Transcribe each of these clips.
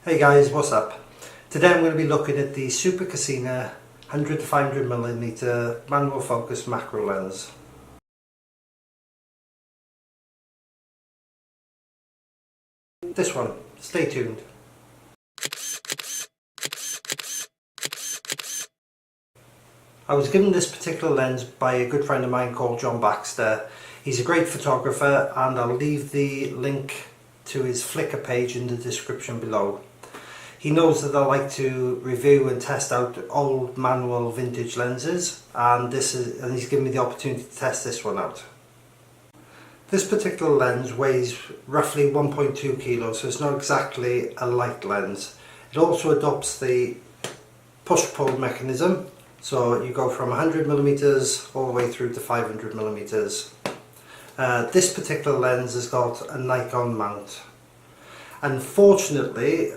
Hey guys, what's up? Today I'm going to be looking at the Super Cosina 100 to 500mm manual focus macro lens. This one, stay tuned. I was given this particular lens by a good friend of mine called Jon Baxter. He's a great photographer and I'll leave the link to his Flickr page in the description below. He knows that I like to review and test out old manual vintage lenses, and he's given me the opportunity to test this one out. This particular lens weighs roughly 1.2 kilos, so it's not exactly a light lens. It also adopts the push-pull mechanism, so you go from 100mm all the way through to 500mm. This particular lens has got a Nikon mount. Unfortunately,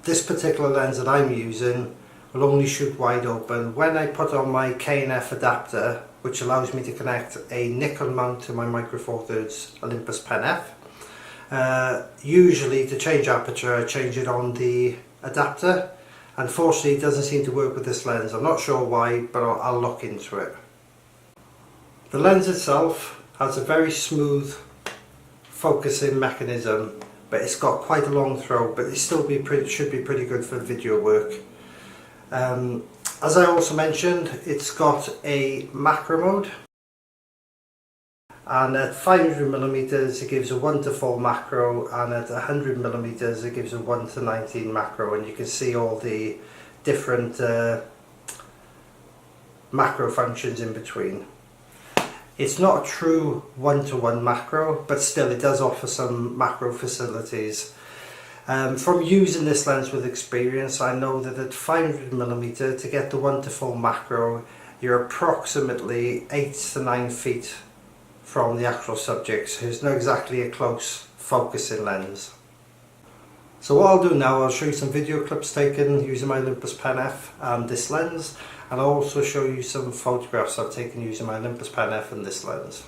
this particular lens that I'm using will only shoot wide open. When I put on my K&F adapter, which allows me to connect a Nikon mount to my Micro Four Thirds Olympus Pen-F, usually to change aperture I change it on the adapter. Unfortunately it doesn't seem to work with this lens. I'm not sure why, but I'll look into it. The lens itself has a very smooth focusing mechanism, but it's got quite a long throw, but it still should be pretty good for video work. As I also mentioned, it's got a macro mode, and at 500mm it gives a 1 to 4 macro, and at 100mm it gives a 1 to 19 macro, and you can see all the different macro functions in between. It's not a true one-to-one macro, but still it does offer some macro facilities. From using this lens with experience, I know that at 500mm to get the 1 to 4 macro, you're approximately 8 to 9 feet from the actual subject, so it's not exactly a close focusing lens. So what I'll do now, I'll show you some video clips taken using my Olympus Pen-F and this lens, and I'll also show you some photographs I've taken using my Olympus Pen-F and this lens.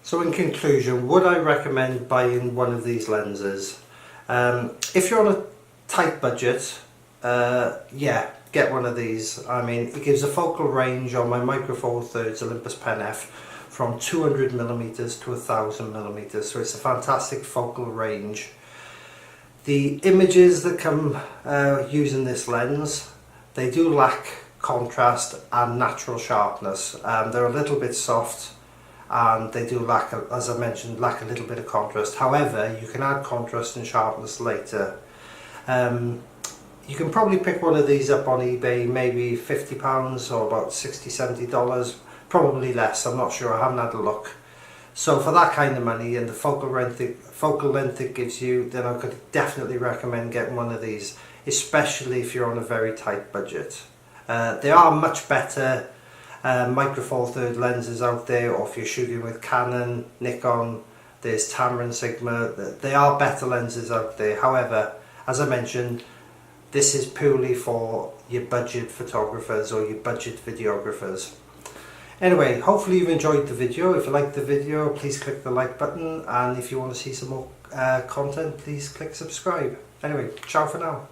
So in conclusion, would I recommend buying one of these lenses? If you're on a tight budget, yeah, get one of these. I mean, it gives a focal range on my Micro Four Thirds Olympus Pen-F from 200mm to 1000mm, so it's a fantastic focal range. The images that come using this lens, they do lack contrast and natural sharpness. They're a little bit soft, and they do lack, as I mentioned, lack a little bit of contrast. However, you can add contrast and sharpness later. You can probably pick one of these up on eBay, maybe £50 or about $60–70, probably less, I'm not sure, I haven't had a look. So for that kind of money and the focal length it gives you, then I could definitely recommend getting one of these, especially if you're on a very tight budget. There are much better micro four third lenses out there, or if you're shooting with Canon, Nikon, there's Tamron, Sigma. There are better lenses out there. However, as I mentioned, this is purely for your budget photographers or your budget videographers. Anyway, hopefully you've enjoyed the video. If you liked the video, please click the like button, and if you want to see some more content, please click subscribe. Anyway, ciao for now.